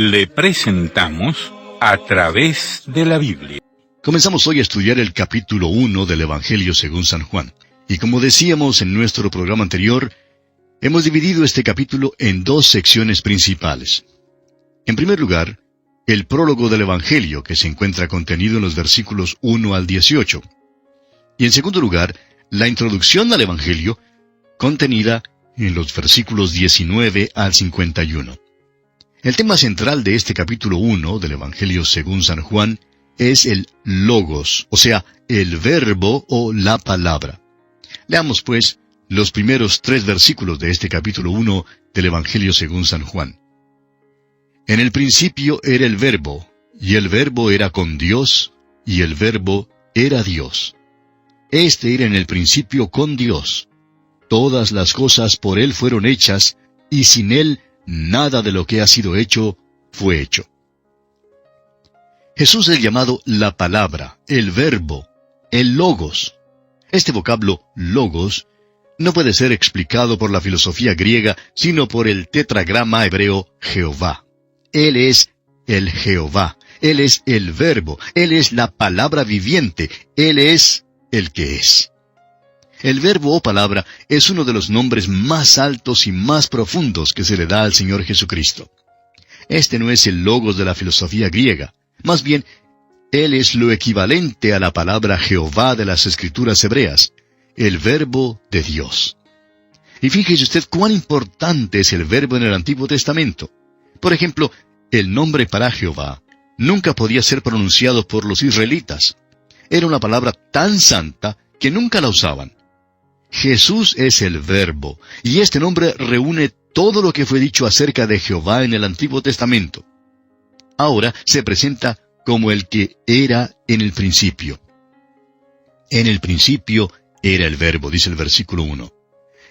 Le presentamos A Través de la Biblia. Comenzamos hoy a estudiar el capítulo 1 del Evangelio según San Juan. Y como decíamos en nuestro programa anterior, hemos dividido este capítulo en dos secciones principales. En primer lugar, el prólogo del Evangelio, que se encuentra contenido en los versículos 1 al 18. Y en segundo lugar, la introducción al Evangelio, contenida en los versículos 19 al 51. El tema central de este capítulo 1 del Evangelio según San Juan es el Logos, o sea, el verbo o la palabra. Leamos, pues, los primeros 3 versículos de este capítulo 1 del Evangelio según San Juan. En el principio era el Verbo, y el Verbo era con Dios, y el Verbo era Dios. Este era en el principio con Dios. Todas las cosas por Él fueron hechas, y sin Él nada de lo que ha sido hecho fue hecho. Jesús es llamado la palabra, el verbo, el logos. Este vocablo logos no puede ser explicado por la filosofía griega, sino por el tetragrama hebreo Jehová. Él es el Jehová, Él es el verbo, Él es la palabra viviente, Él es el que es. El verbo o palabra es uno de los nombres más altos y más profundos que se le da al Señor Jesucristo. Este no es el logos de la filosofía griega, más bien, Él es lo equivalente a la palabra Jehová de las Escrituras hebreas, el verbo de Dios. Y fíjese usted cuán importante es el verbo en el Antiguo Testamento. Por ejemplo, el nombre para Jehová nunca podía ser pronunciado por los israelitas. Era una palabra tan santa que nunca la usaban. Jesús es el Verbo, y este nombre reúne todo lo que fue dicho acerca de Jehová en el Antiguo Testamento. Ahora se presenta como el que era en el principio. En el principio era el Verbo, dice el versículo 1.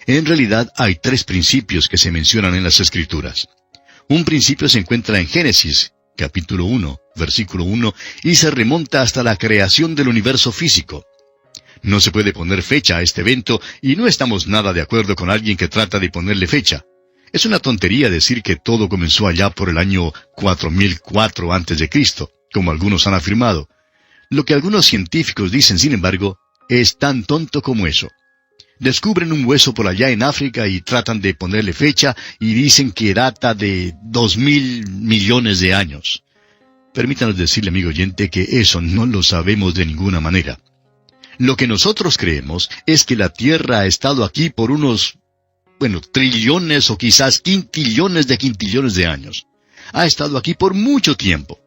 En realidad hay 3 principios que se mencionan en las Escrituras. Un principio se encuentra en Génesis, capítulo 1, versículo 1, y se remonta hasta la creación del universo físico. No se puede poner fecha a este evento, y no estamos nada de acuerdo con alguien que trata de ponerle fecha. Es una tontería decir que todo comenzó allá por el año 4004 a.C., como algunos han afirmado. Lo que algunos científicos dicen, sin embargo, es tan tonto como eso. Descubren un hueso por allá en África y tratan de ponerle fecha y dicen que data de 2.000 millones de años. Permítanos decirle, amigo oyente, que eso no lo sabemos de ninguna manera. Lo que nosotros creemos es que la Tierra ha estado aquí por unos, trillones o quizás quintillones de años. Ha estado aquí por mucho tiempo.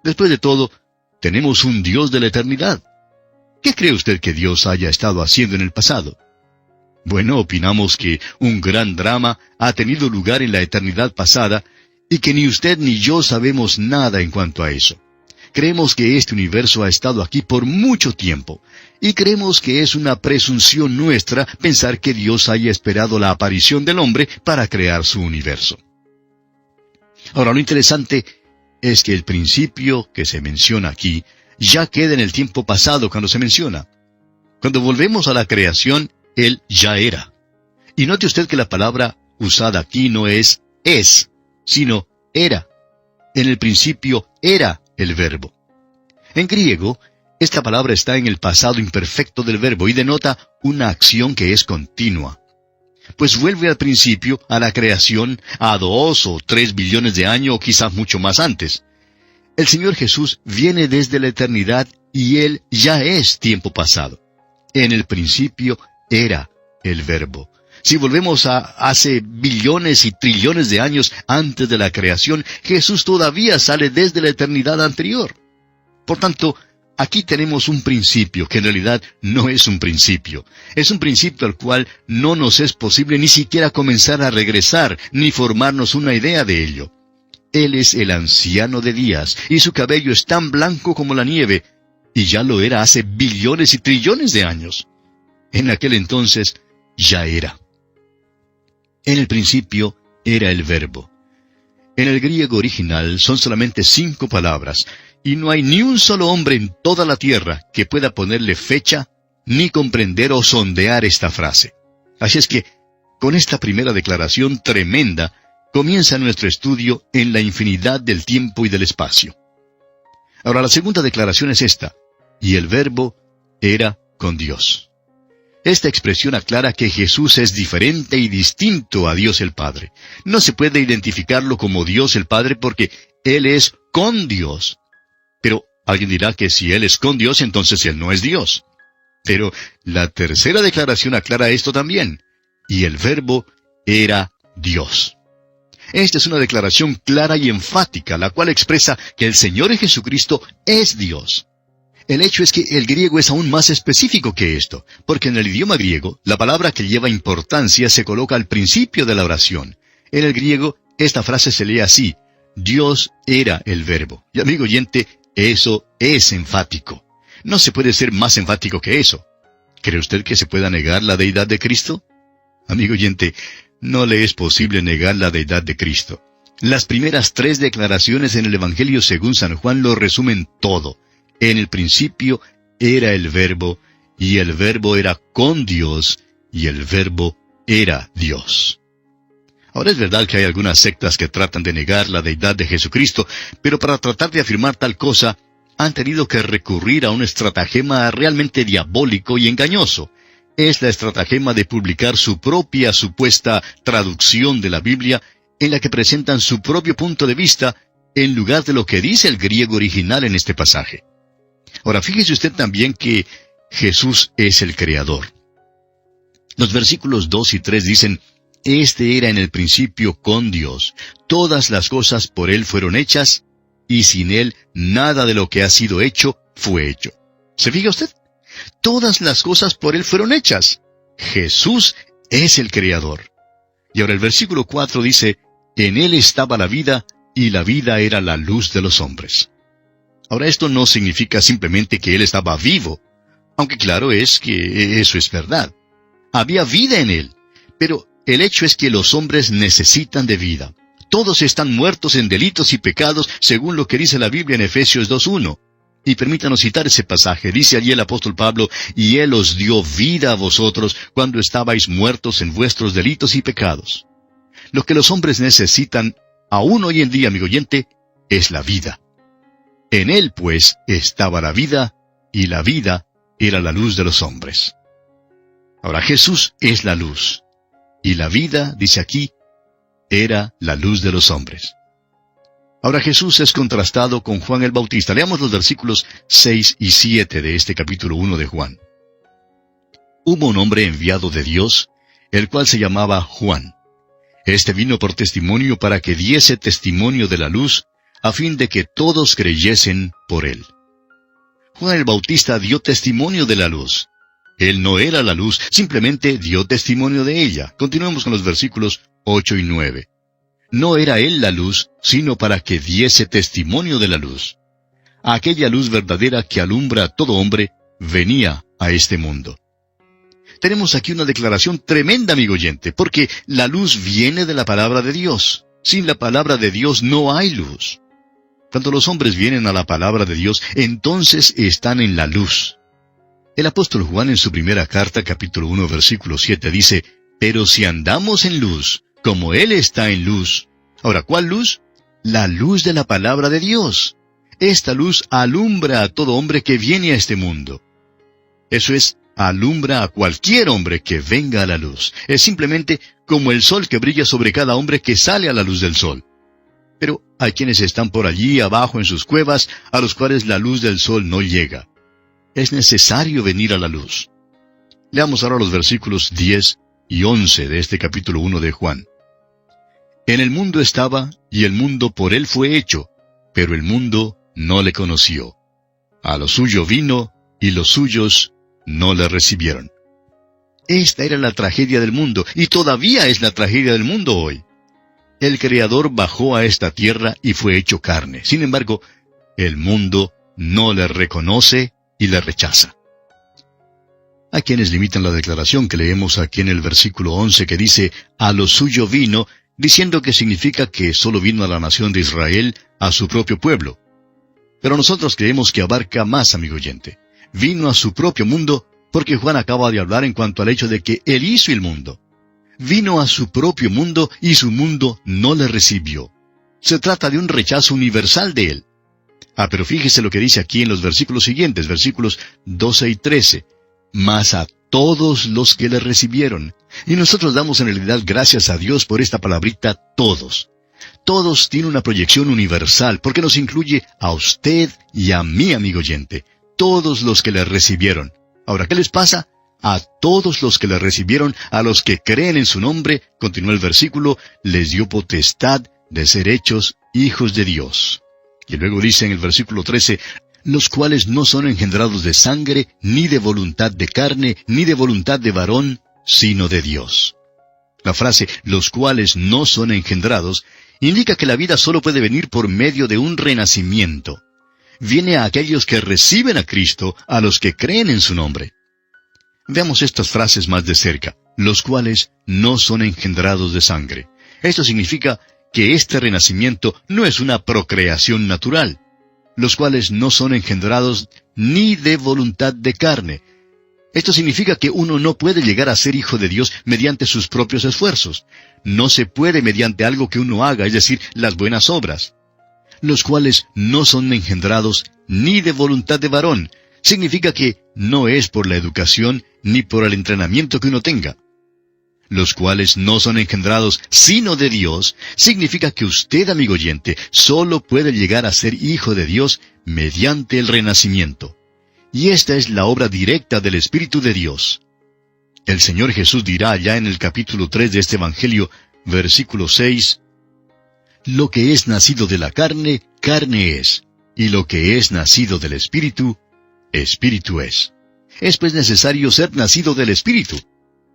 Después de todo, tenemos un Dios de la eternidad. ¿Qué cree usted que Dios haya estado haciendo en el pasado? Bueno, opinamos que un gran drama ha tenido lugar en la eternidad pasada y que ni usted ni yo sabemos nada en cuanto a eso. Creemos que este universo ha estado aquí por mucho tiempo, y creemos que es una presunción nuestra pensar que Dios haya esperado la aparición del hombre para crear su universo. Ahora, lo interesante es que el principio que se menciona aquí ya queda en el tiempo pasado cuando se menciona. Cuando volvemos a la creación, Él ya era. Y note usted que la palabra usada aquí no es, sino era. En el principio era el verbo. En griego, esta palabra está en el pasado imperfecto del verbo y denota una acción que es continua. Pues vuelve al principio, a la creación, a 2 o 3 billones de años o quizás mucho más antes. El Señor Jesús viene desde la eternidad y Él ya es tiempo pasado. En el principio era el verbo. Si volvemos a hace billones y trillones de años antes de la creación, Jesús todavía sale desde la eternidad anterior. Por tanto, aquí tenemos un principio que en realidad no es un principio. Es un principio al cual no nos es posible ni siquiera comenzar a regresar, ni formarnos una idea de ello. Él es el anciano de días, y su cabello es tan blanco como la nieve, y ya lo era hace billones y trillones de años. En aquel entonces ya era. En el principio era el verbo. En el griego original son solamente 5 palabras, y no hay ni un solo hombre en toda la tierra que pueda ponerle fecha, ni comprender o sondear esta frase. Así es que, con esta primera declaración tremenda, comienza nuestro estudio en la infinidad del tiempo y del espacio. Ahora, la segunda declaración es esta: y el Verbo era con Dios. Esta expresión aclara que Jesús es diferente y distinto a Dios el Padre. No se puede identificarlo como Dios el Padre porque Él es con Dios. Pero alguien dirá que si Él es con Dios, entonces Él no es Dios. Pero la tercera declaración aclara esto también: y el Verbo era Dios. Esta es una declaración clara y enfática, la cual expresa que el Señor Jesucristo es Dios. El hecho es que el griego es aún más específico que esto, porque en el idioma griego, la palabra que lleva importancia se coloca al principio de la oración. En el griego, esta frase se lee así: Dios era el Verbo. Y amigo oyente, eso es enfático. No se puede ser más enfático que eso. ¿Cree usted que se pueda negar la deidad de Cristo? Amigo oyente, no le es posible negar la deidad de Cristo. Las primeras 3 declaraciones en el Evangelio según San Juan lo resumen todo. En el principio era el Verbo, y el Verbo era con Dios, y el Verbo era Dios. Ahora es verdad que hay algunas sectas que tratan de negar la deidad de Jesucristo, pero para tratar de afirmar tal cosa, han tenido que recurrir a un estratagema realmente diabólico y engañoso. Es la estratagema de publicar su propia supuesta traducción de la Biblia, en la que presentan su propio punto de vista, en lugar de lo que dice el griego original en este pasaje. Ahora, fíjese usted también que Jesús es el Creador. Los versículos 2 y 3 dicen: Este era en el principio con Dios. Todas las cosas por Él fueron hechas, y sin Él nada de lo que ha sido hecho fue hecho. ¿Se fija usted? Todas las cosas por Él fueron hechas. Jesús es el Creador. Y ahora el versículo 4 dice: En Él estaba la vida, y la vida era la luz de los hombres. Ahora, esto no significa simplemente que Él estaba vivo, aunque claro es que eso es verdad. Había vida en Él, pero el hecho es que los hombres necesitan de vida. Todos están muertos en delitos y pecados, según lo que dice la Biblia en Efesios 2:1. Y permítanos citar ese pasaje. Dice allí el apóstol Pablo: y Él os dio vida a vosotros cuando estabais muertos en vuestros delitos y pecados. Lo que los hombres necesitan, aún hoy en día, amigo oyente, es la vida. En Él, pues, estaba la vida, y la vida era la luz de los hombres. Ahora, Jesús es la luz, y la vida, dice aquí, era la luz de los hombres. Ahora, Jesús es contrastado con Juan el Bautista. Leamos los versículos 6 y 7 de este capítulo 1 de Juan. Hubo un hombre enviado de Dios, el cual se llamaba Juan. Este vino por testimonio para que diese testimonio de la luz, a fin de que todos creyesen por él. Juan el Bautista dio testimonio de la luz. Él no era la luz, simplemente dio testimonio de ella. Continuemos con los versículos 8 y 9. No era él la luz, sino para que diese testimonio de la luz. Aquella luz verdadera que alumbra a todo hombre, venía a este mundo. Tenemos aquí una declaración tremenda, amigo oyente, porque la luz viene de la palabra de Dios. Sin la palabra de Dios no hay luz. Cuando los hombres vienen a la palabra de Dios, entonces están en la luz. El apóstol Juan en su primera carta, capítulo 1, versículo 7, dice: Pero si andamos en luz, como Él está en luz. Ahora, ¿cuál luz? La luz de la palabra de Dios. Esta luz alumbra a todo hombre que viene a este mundo. Eso es, alumbra a cualquier hombre que venga a la luz. Es simplemente como el sol que brilla sobre cada hombre que sale a la luz del sol. Pero hay quienes están por allí abajo en sus cuevas, a los cuales la luz del sol no llega. Es necesario venir a la luz. Leamos ahora los versículos 10 y 11 de este capítulo 1 de Juan. En el mundo estaba, y el mundo por él fue hecho, pero el mundo no le conoció. A lo suyo vino, y los suyos no le recibieron. Esta era la tragedia del mundo, y todavía es la tragedia del mundo hoy. El Creador bajó a esta tierra y fue hecho carne. Sin embargo, el mundo no le reconoce y le rechaza. Hay quienes limitan la declaración que leemos aquí en el versículo 11 que dice, a lo suyo vino, diciendo que significa que solo vino a la nación de Israel, a su propio pueblo. Pero nosotros creemos que abarca más, amigo oyente. Vino a su propio mundo, porque Juan acaba de hablar en cuanto al hecho de que Él hizo el mundo. Vino a su propio mundo y su mundo no le recibió. Se trata de un rechazo universal de él. Pero fíjese lo que dice aquí en los versículos siguientes, versículos 12 y 13. Mas a todos los que le recibieron. Y nosotros damos en realidad gracias a Dios por esta palabrita todos. Todos tiene una proyección universal porque nos incluye a usted y a mí, amigo oyente. Todos los que le recibieron. Ahora, ¿qué les pasa? A todos los que le recibieron, a los que creen en su nombre, continúa el versículo, les dio potestad de ser hechos hijos de Dios. Y luego dice en el versículo 13, los cuales no son engendrados de sangre, ni de voluntad de carne, ni de voluntad de varón, sino de Dios. La frase, los cuales no son engendrados, indica que la vida solo puede venir por medio de un renacimiento. Viene a aquellos que reciben a Cristo, a los que creen en su nombre. Veamos estas frases más de cerca, los cuales no son engendrados de sangre. Esto significa que este renacimiento no es una procreación natural, los cuales no son engendrados ni de voluntad de carne. Esto significa que uno no puede llegar a ser hijo de Dios mediante sus propios esfuerzos. No se puede mediante algo que uno haga, es decir, las buenas obras. Los cuales no son engendrados ni de voluntad de varón. Significa que no es por la educación ni por el entrenamiento que uno tenga. Los cuales no son engendrados sino de Dios, significa que usted, amigo oyente, solo puede llegar a ser hijo de Dios mediante el renacimiento. Y esta es la obra directa del Espíritu de Dios. El Señor Jesús dirá ya en el capítulo 3 de este Evangelio, versículo 6, lo que es nacido de la carne, carne es, y lo que es nacido del Espíritu, Espíritu es. Es pues necesario ser nacido del Espíritu.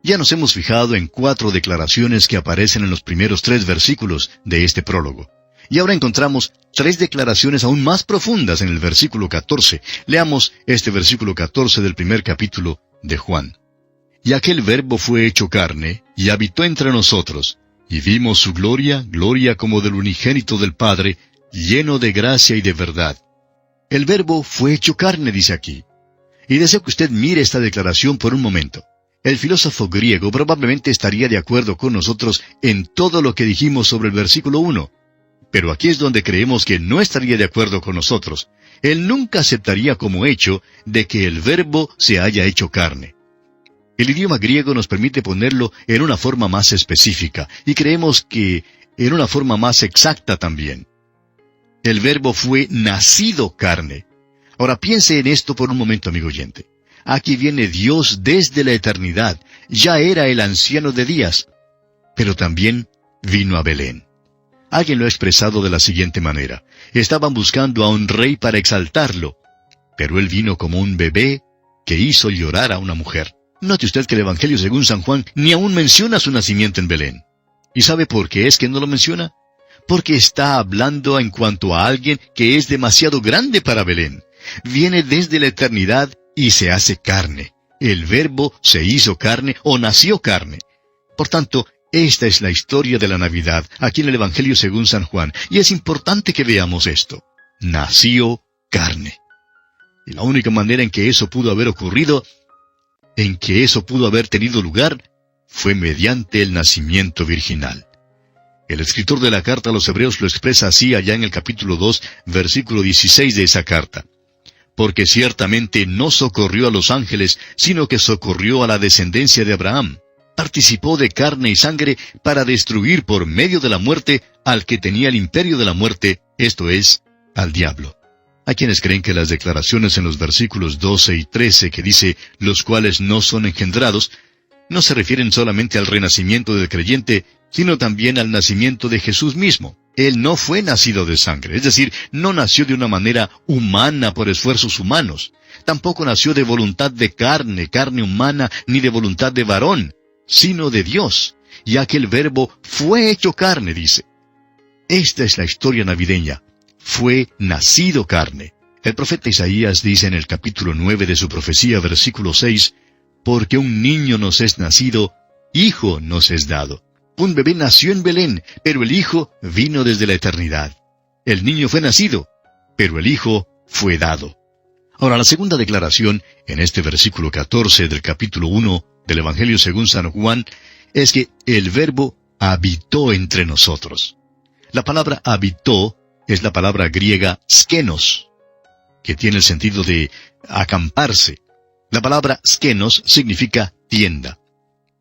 Ya nos hemos fijado en 4 declaraciones que aparecen en los primeros 3 versículos de este prólogo. Y ahora encontramos 3 declaraciones aún más profundas en el versículo 14. Leamos este versículo 14 del primer capítulo de Juan. Y aquel Verbo fue hecho carne, y habitó entre nosotros, y vimos su gloria, gloria como del unigénito del Padre, lleno de gracia y de verdad. El Verbo fue hecho carne, dice aquí. Y deseo que usted mire esta declaración por un momento. El filósofo griego probablemente estaría de acuerdo con nosotros en todo lo que dijimos sobre el versículo 1. Pero aquí es donde creemos que no estaría de acuerdo con nosotros. Él nunca aceptaría como hecho de que el Verbo se haya hecho carne. El idioma griego nos permite ponerlo en una forma más específica, y creemos que en una forma más exacta también. El Verbo fue nacido carne. Ahora piense en esto por un momento, amigo oyente. Aquí viene Dios desde la eternidad. Ya era el anciano de días. Pero también vino a Belén. Alguien lo ha expresado de la siguiente manera. Estaban buscando a un rey para exaltarlo, pero él vino como un bebé que hizo llorar a una mujer. Note usted que el Evangelio según San Juan ni aún menciona su nacimiento en Belén. ¿Y sabe por qué es que no lo menciona? Porque está hablando en cuanto a alguien que es demasiado grande para Belén. Viene desde la eternidad y se hace carne. El Verbo se hizo carne o nació carne. Por tanto, esta es la historia de la Navidad, aquí en el Evangelio según San Juan, y es importante que veamos esto. Nació carne. Y la única manera en que eso pudo haber ocurrido, en que eso pudo haber tenido lugar, fue mediante el nacimiento virginal. El escritor de la carta a los Hebreos lo expresa así allá en el capítulo 2, versículo 16 de esa carta. Porque ciertamente no socorrió a los ángeles, sino que socorrió a la descendencia de Abraham. Participó de carne y sangre para destruir por medio de la muerte al que tenía el imperio de la muerte, esto es, al diablo. Hay quienes creen que las declaraciones en los versículos 12 y 13 que dice, los cuales no son engendrados, no se refieren solamente al renacimiento del creyente, sino también al nacimiento de Jesús mismo. Él no fue nacido de sangre, es decir, no nació de una manera humana por esfuerzos humanos. Tampoco nació de voluntad de carne, carne humana, ni de voluntad de varón, sino de Dios. Y aquel Verbo fue hecho carne, dice. Esta es la historia navideña. Fue nacido carne. El profeta Isaías dice en el capítulo 9 de su profecía, versículo 6, porque un niño nos es nacido, hijo nos es dado. Un bebé nació en Belén, pero el Hijo vino desde la eternidad. El niño fue nacido, pero el Hijo fue dado. Ahora, la segunda declaración, en este versículo 14 del capítulo 1 del Evangelio según San Juan, es que el Verbo habitó entre nosotros. La palabra habitó es la palabra griega skenos, que tiene el sentido de acamparse. La palabra skenos significa tienda.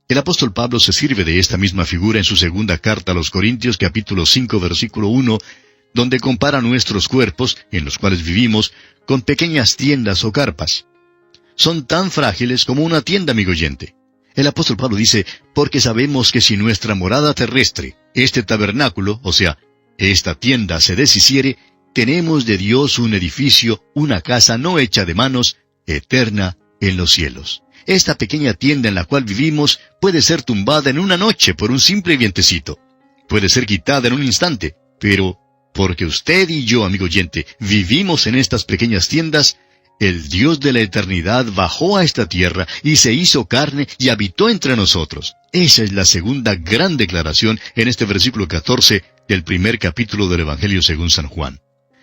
El apóstol Pablo se sirve de esta misma figura en su segunda carta a los Corintios, capítulo 5, versículo 1, donde compara nuestros cuerpos, en los cuales vivimos, con pequeñas tiendas o carpas. Son tan frágiles como una tienda, amigo oyente. El apóstol Pablo dice, porque sabemos que si nuestra morada terrestre, este tabernáculo, o sea, esta tienda se deshiciere, tenemos de Dios un edificio, una casa no hecha de manos, eterna en los cielos. Esta pequeña tienda en la cual vivimos puede ser tumbada en una noche por un simple vientecito. Puede ser quitada en un instante, pero porque usted y yo, amigo oyente, vivimos en estas pequeñas tiendas, el Dios de la eternidad bajó a esta tierra y se hizo carne y habitó entre nosotros. Esa es la segunda gran declaración en este versículo 14 del primer capítulo del Evangelio según San Juan.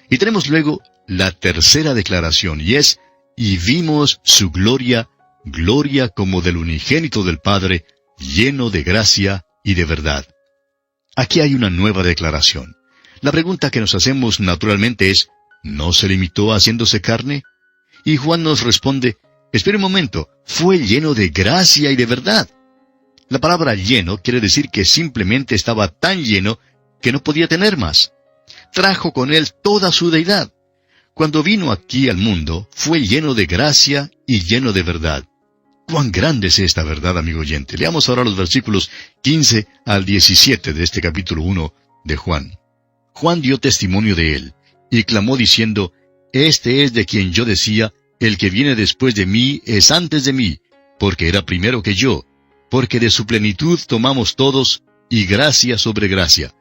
Y tenemos luego la tercera declaración, y es, y vimos su gloria, gloria como del unigénito del Padre, lleno de gracia y de verdad. Aquí hay una nueva declaración. La pregunta que nos hacemos naturalmente es, ¿no se limitó a haciéndose carne? Y Juan nos responde, espere un momento, fue lleno de gracia y de verdad. La palabra lleno quiere decir que simplemente estaba tan lleno que no podía tener más. Trajo con él toda su deidad. Cuando vino aquí al mundo, fue lleno de gracia y lleno de verdad. ¡Cuán grande es esta verdad, amigo oyente! Leamos ahora los versículos 15 al 17 de este capítulo 1 de Juan. Juan dio testimonio de él, y clamó diciendo, Este es de quien yo decía, el que viene después de mí es antes de mí, porque era primero que yo, porque de su plenitud tomamos todos, y gracia sobre gracia.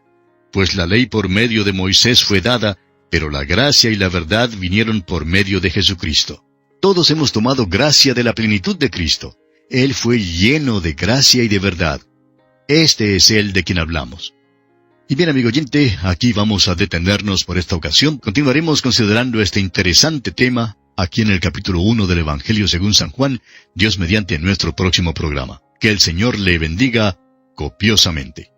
Pues la ley por medio de Moisés fue dada, pero la gracia y la verdad vinieron por medio de Jesucristo. Todos hemos tomado gracia de la plenitud de Cristo. Él fue lleno de gracia y de verdad. Este es Él de quien hablamos. Y bien, amigo oyente, aquí vamos a detenernos por esta ocasión. Continuaremos considerando este interesante tema aquí en el capítulo 1 del Evangelio según San Juan, Dios mediante nuestro próximo programa. Que el Señor le bendiga copiosamente.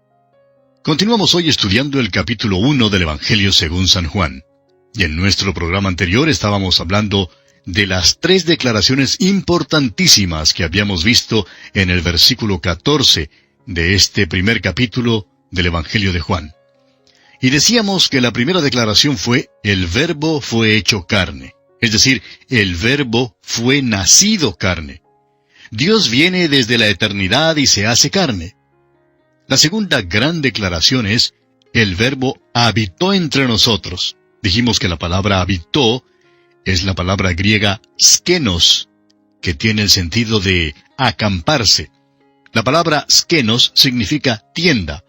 Continuamos hoy estudiando el capítulo 1 del Evangelio según San Juan. Y en nuestro programa anterior estábamos hablando de las 3 declaraciones importantísimas que habíamos visto en el versículo 14 de este primer capítulo del Evangelio de Juan. Y decíamos que la primera declaración fue, el Verbo fue hecho carne. Es decir, el Verbo fue nacido carne. Dios viene desde la eternidad y se hace carne. La segunda gran declaración es, el Verbo habitó entre nosotros. Dijimos que la palabra habitó es la palabra griega skenos, que tiene el sentido de acamparse. La palabra skenos significa tienda.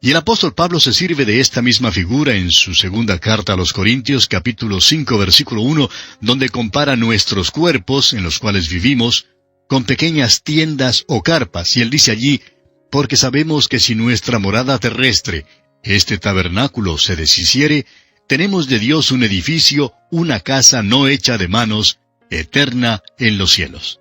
Y el apóstol Pablo se sirve de esta misma figura en su segunda carta a los Corintios, capítulo 5, versículo 1, donde compara nuestros cuerpos, en los cuales vivimos, con pequeñas tiendas o carpas. Y él dice allí, porque sabemos que si nuestra morada terrestre, este tabernáculo, se deshiciere, tenemos de Dios un edificio, una casa no hecha de manos, eterna en los cielos.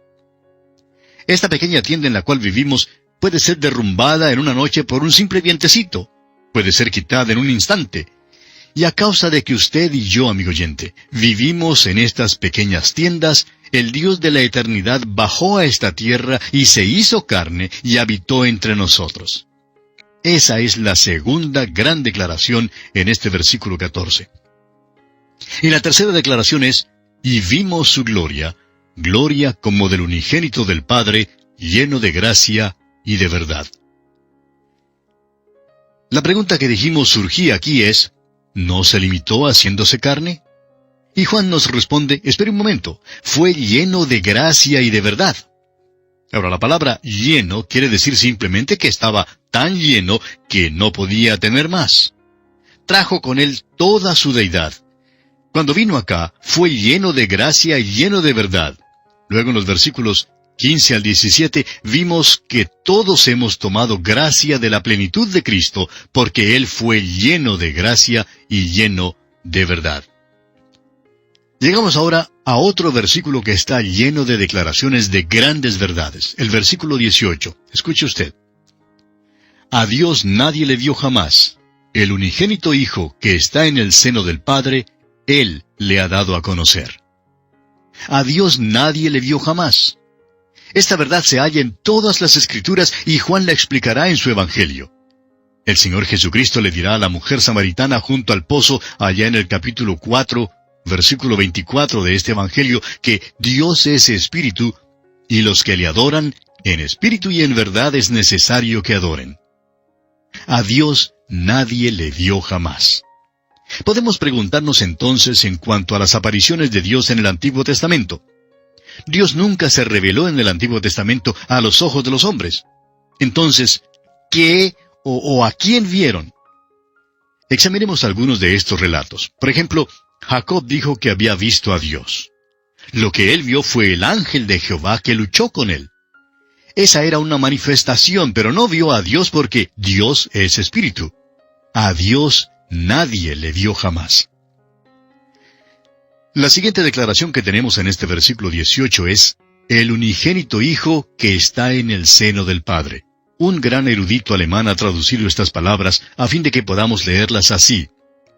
Esta pequeña tienda en la cual vivimos puede ser derrumbada en una noche por un simple vientecito. Puede ser quitada en un instante. Y a causa de que usted y yo, amigo oyente, vivimos en estas pequeñas tiendas, el Dios de la eternidad bajó a esta tierra y se hizo carne y habitó entre nosotros. Esa es la segunda gran declaración en este versículo 14. Y la tercera declaración es, y vimos su gloria, gloria como del unigénito del Padre, lleno de gracia y de verdad. La pregunta que dijimos surgía aquí es, ¿no se limitó a haciéndose carne? Y Juan nos responde, espere un momento, fue lleno de gracia y de verdad. Ahora, la palabra lleno quiere decir simplemente que estaba tan lleno que no podía tener más. Trajo con él toda su deidad. Cuando vino acá, fue lleno de gracia y lleno de verdad. Luego en los versículos 15 al 17, vimos que todos hemos tomado gracia de la plenitud de Cristo, porque Él fue lleno de gracia y lleno de verdad. Llegamos ahora a otro versículo que está lleno de declaraciones de grandes verdades. El versículo 18. Escuche usted. A Dios nadie le dio jamás. El unigénito Hijo que está en el seno del Padre, Él le ha dado a conocer. A Dios nadie le vio jamás. Esta verdad se halla en todas las Escrituras y Juan la explicará en su Evangelio. El Señor Jesucristo le dirá a la mujer samaritana junto al pozo, allá en el capítulo 4, versículo 24 de este Evangelio, que Dios es espíritu, y los que le adoran, en espíritu y en verdad es necesario que adoren. A Dios nadie le vio jamás. Podemos preguntarnos entonces en cuanto a las apariciones de Dios en el Antiguo Testamento. Dios nunca se reveló en el Antiguo Testamento a los ojos de los hombres. Entonces, ¿qué o a quién vieron? Examinemos algunos de estos relatos. Por ejemplo, Jacob dijo que había visto a Dios. Lo que él vio fue el ángel de Jehová que luchó con él. Esa era una manifestación, pero no vio a Dios porque Dios es espíritu. A Dios nadie le vio jamás. La siguiente declaración que tenemos en este versículo 18 es, el unigénito Hijo que está en el seno del Padre. Un gran erudito alemán ha traducido estas palabras a fin de que podamos leerlas así.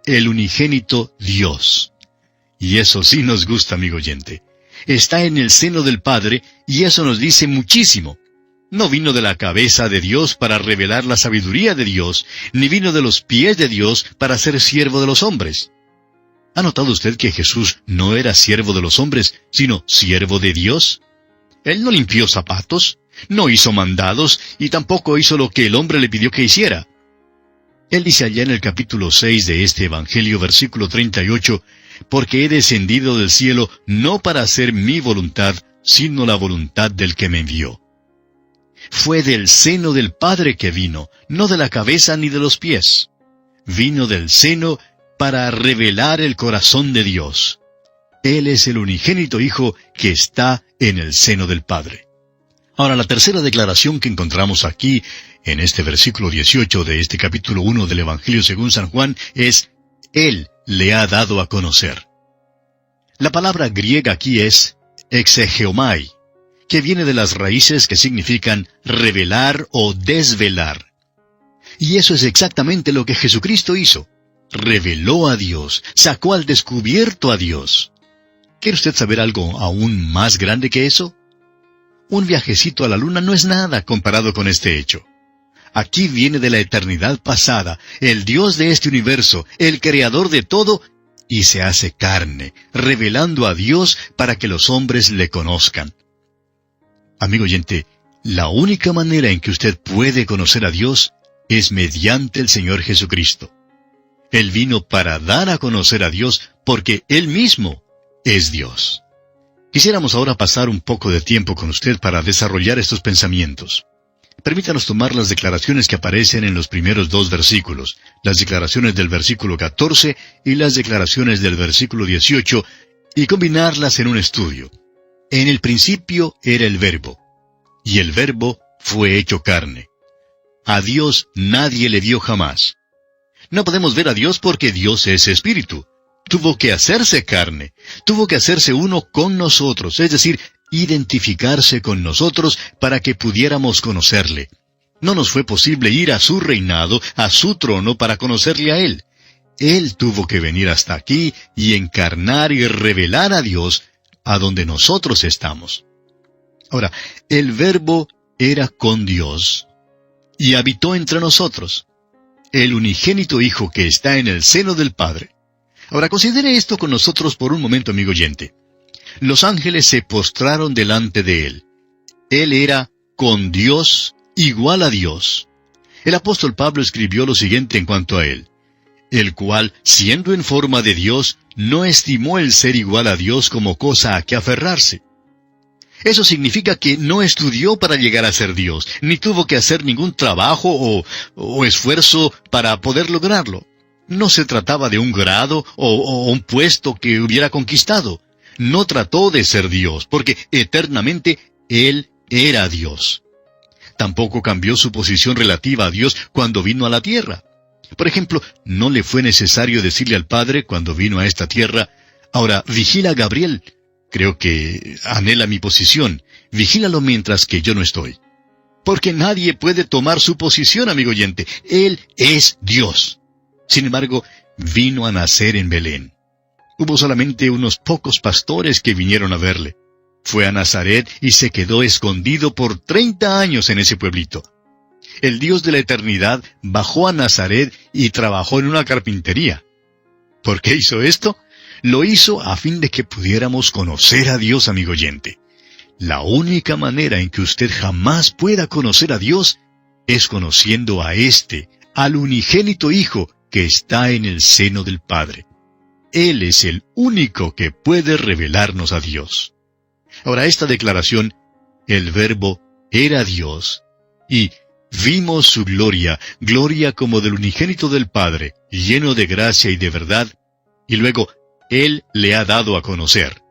El unigénito Dios. Y eso sí nos gusta, amigo oyente. Está en el seno del Padre, y eso nos dice muchísimo. No vino de la cabeza de Dios para revelar la sabiduría de Dios, ni vino de los pies de Dios para ser siervo de los hombres. ¿Ha notado usted que Jesús no era siervo de los hombres, sino siervo de Dios? Él no limpió zapatos, no hizo mandados, y tampoco hizo lo que el hombre le pidió que hiciera. Él dice allá en el capítulo 6 de este Evangelio, versículo 38, porque he descendido del cielo no para hacer mi voluntad, sino la voluntad del que me envió. Fue del seno del Padre que vino, no de la cabeza ni de los pies. Vino del seno para revelar el corazón de Dios. Él es el unigénito Hijo que está en el seno del Padre. Ahora, la tercera declaración que encontramos aquí, en este versículo 18 de este capítulo 1 del Evangelio según San Juan, es, Él le ha dado a conocer. La palabra griega aquí es exegeomai, que viene de las raíces que significan revelar o desvelar. Y eso es exactamente lo que Jesucristo hizo. Reveló a Dios, sacó al descubierto a Dios. ¿Quiere usted saber algo aún más grande que eso? Un viajecito a la luna no es nada comparado con este hecho. Aquí viene de la eternidad pasada, el Dios de este universo, el creador de todo, y se hace carne, revelando a Dios para que los hombres le conozcan. Amigo oyente, la única manera en que usted puede conocer a Dios es mediante el Señor Jesucristo. Él vino para dar a conocer a Dios porque Él mismo es Dios. Quisiéramos ahora pasar un poco de tiempo con usted para desarrollar estos pensamientos. Permítanos tomar las declaraciones que aparecen en los primeros dos versículos, las declaraciones del versículo 14 y las declaraciones del versículo 18, y combinarlas en un estudio. En el principio era el Verbo, y el Verbo fue hecho carne. A Dios nadie le vio jamás. No podemos ver a Dios porque Dios es espíritu. Tuvo que hacerse carne, tuvo que hacerse uno con nosotros, es decir, identificarse con nosotros para que pudiéramos conocerle. No nos fue posible ir a su reinado, a su trono, para conocerle a Él. Él tuvo que venir hasta aquí y encarnar y revelar a Dios a donde nosotros estamos. Ahora, el Verbo era con Dios y habitó entre nosotros. El unigénito Hijo que está en el seno del Padre. Ahora, considere esto con nosotros por un momento, amigo oyente. Los ángeles se postraron delante de Él. Él era con Dios, igual a Dios. El apóstol Pablo escribió lo siguiente en cuanto a Él, el cual, siendo en forma de Dios, no estimó el ser igual a Dios como cosa a que aferrarse. Eso significa que no estudió para llegar a ser Dios, ni tuvo que hacer ningún trabajo o esfuerzo para poder lograrlo. No se trataba de un grado o un puesto que hubiera conquistado. No trató de ser Dios, porque eternamente Él era Dios. Tampoco cambió su posición relativa a Dios cuando vino a la tierra. Por ejemplo, no le fue necesario decirle al Padre cuando vino a esta tierra, ahora vigila a Gabriel. Creo que anhela mi posición. Vigílalo mientras que yo no estoy. porque nadie puede tomar su posición, amigo oyente. Él es Dios. Sin embargo, vino a nacer en Belén. Hubo solamente unos pocos pastores que vinieron a verle. Fue a Nazaret y se quedó escondido por 30 años en ese pueblito. El Dios de la eternidad bajó a Nazaret y trabajó en una carpintería. ¿Por qué hizo esto? Lo hizo a fin de que pudiéramos conocer a Dios, amigo oyente. La única manera en que usted jamás pueda conocer a Dios es conociendo a al unigénito Hijo que está en el seno del Padre. Él es el único que puede revelarnos a Dios. Ahora, esta declaración, el Verbo era Dios, y vimos su gloria, gloria como del unigénito del Padre, lleno de gracia y de verdad, y luego, Él le ha dado a conocer.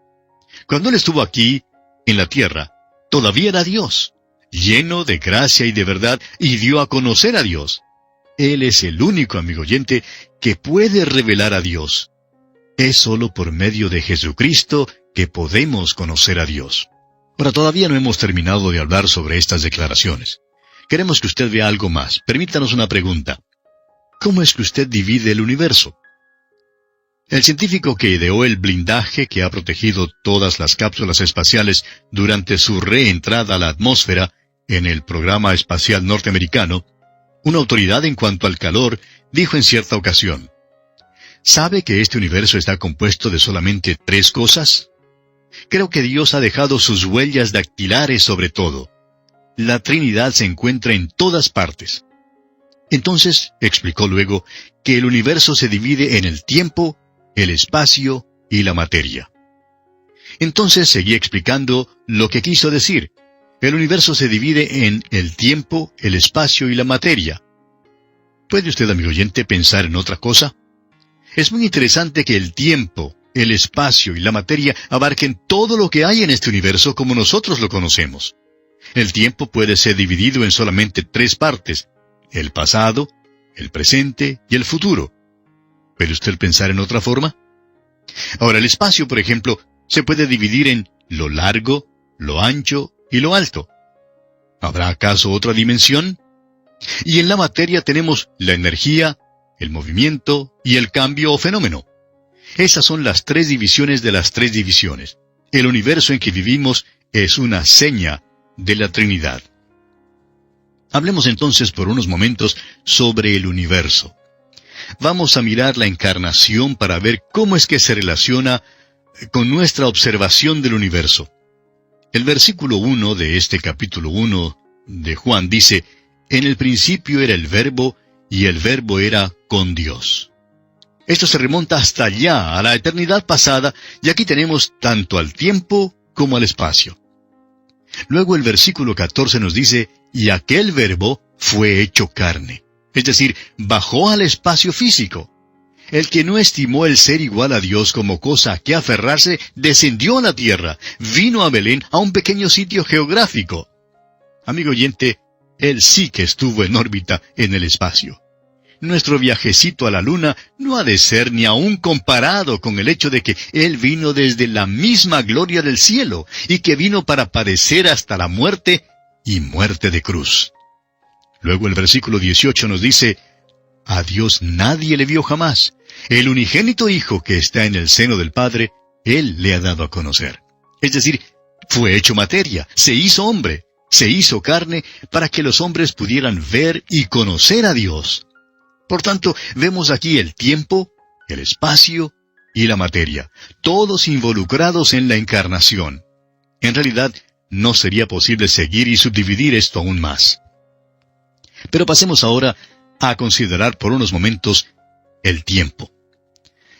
Cuando Él estuvo aquí, en la tierra, todavía era Dios, lleno de gracia y de verdad, y dio a conocer a Dios. Él es el único, amigo oyente, que puede revelar a Dios. Es solo por medio de Jesucristo que podemos conocer a Dios. Ahora, todavía no hemos terminado de hablar sobre estas declaraciones. Queremos que usted vea algo más. Permítanos una pregunta. ¿Cómo es que usted divide el universo? El científico que ideó el blindaje que ha protegido todas las cápsulas espaciales durante su reentrada a la atmósfera en el programa espacial norteamericano, una autoridad en cuanto al calor, dijo en cierta ocasión: ¿sabe que este universo está compuesto de solamente 3 cosas? Creo que Dios ha dejado sus huellas dactilares sobre todo. La Trinidad se encuentra en todas partes. Entonces, explicó luego, que el universo se divide en el tiempo, el espacio y la materia. Entonces seguí explicando lo que quiso decir. El universo se divide en el tiempo, el espacio y la materia. ¿Puede usted, amigo oyente, pensar en otra cosa? Es muy interesante que el tiempo, el espacio y la materia abarquen todo lo que hay en este universo como nosotros lo conocemos. El tiempo puede ser dividido en solamente 3 partes: el pasado, el presente y el futuro. ¿Puede usted pensar en otra forma? Ahora, el espacio, por ejemplo, se puede dividir en lo largo, lo ancho y lo alto. ¿Habrá acaso otra dimensión? Y en la materia tenemos la energía, el movimiento y el cambio o fenómeno. Esas son las 3 divisiones de las 3 divisiones. El universo en que vivimos es una seña de la Trinidad. Hablemos entonces por unos momentos sobre el universo. Vamos a mirar la encarnación para ver cómo es que se relaciona con nuestra observación del universo. El versículo 1 de este capítulo 1 de Juan dice: en el principio era el Verbo, y el Verbo era con Dios. Esto se remonta hasta allá, a la eternidad pasada, y aquí tenemos tanto al tiempo como al espacio. Luego el versículo 14 nos dice: y aquel Verbo fue hecho carne. Es decir, bajó al espacio físico. El que no estimó el ser igual a Dios como cosa a que aferrarse, descendió a la tierra, vino a Belén, a un pequeño sitio geográfico. Amigo oyente, Él sí que estuvo en órbita en el espacio. Nuestro viajecito a la luna no ha de ser ni aún comparado con el hecho de que Él vino desde la misma gloria del cielo, y que vino para padecer hasta la muerte, y muerte de cruz. Luego el versículo 18 nos dice: a Dios nadie le vio jamás. El unigénito Hijo que está en el seno del Padre, Él le ha dado a conocer. Es decir, fue hecho materia, se hizo hombre, se hizo carne, para que los hombres pudieran ver y conocer a Dios. Por tanto, vemos aquí el tiempo, el espacio y la materia, todos involucrados en la encarnación. En realidad, no sería posible seguir y subdividir esto aún más. Pero pasemos ahora a considerar por unos momentos el tiempo.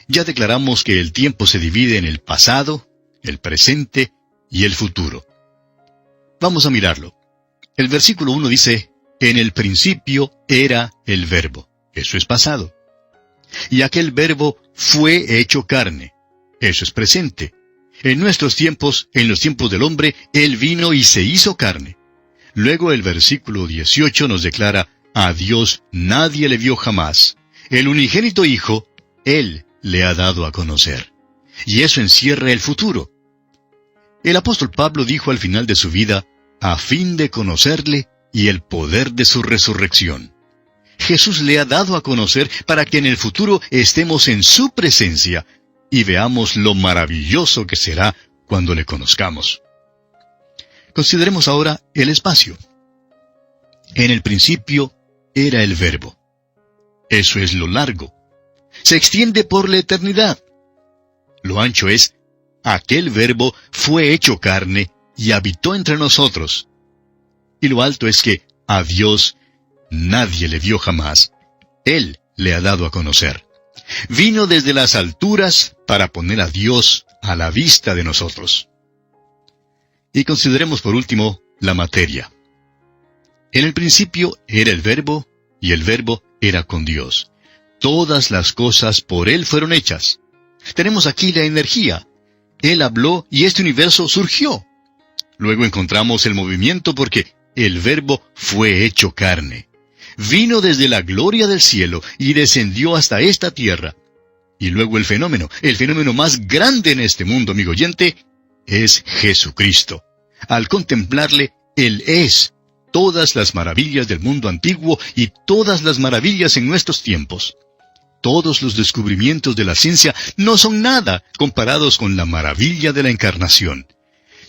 Ya declaramos que el tiempo se divide en el pasado, el presente y el futuro. Vamos a mirarlo. El versículo 1 dice: en el principio era el Verbo. Eso es pasado. Y aquel Verbo fue hecho carne. Eso es presente. En nuestros tiempos, en los tiempos del hombre, Él vino y se hizo carne. Luego el versículo 18 nos declara: a Dios nadie le vio jamás. El unigénito Hijo, Él le ha dado a conocer. Y eso encierra el futuro. El apóstol Pablo dijo al final de su vida: a fin de conocerle y el poder de su resurrección. Jesús le ha dado a conocer para que en el futuro estemos en su presencia y veamos lo maravilloso que será cuando le conozcamos. Consideremos ahora el espacio. En el principio era el Verbo. Eso es lo largo. Se extiende por la eternidad. Lo ancho es, aquel Verbo fue hecho carne y habitó entre nosotros. Y lo alto es que a Dios nadie le vio jamás. Él le ha dado a conocer. Vino desde las alturas para poner a Dios a la vista de nosotros. Y consideremos por último la materia. En el principio era el Verbo, y el Verbo era con Dios. Todas las cosas por Él fueron hechas. Tenemos aquí la energía. Él habló y este universo surgió. Luego encontramos el movimiento porque el Verbo fue hecho carne. Vino desde la gloria del cielo y descendió hasta esta tierra. Y luego el fenómeno más grande en este mundo, amigo oyente, es Jesucristo. Al contemplarle, Él es todas las maravillas del mundo antiguo y todas las maravillas en nuestros tiempos. Todos los descubrimientos de la ciencia no son nada comparados con la maravilla de la encarnación.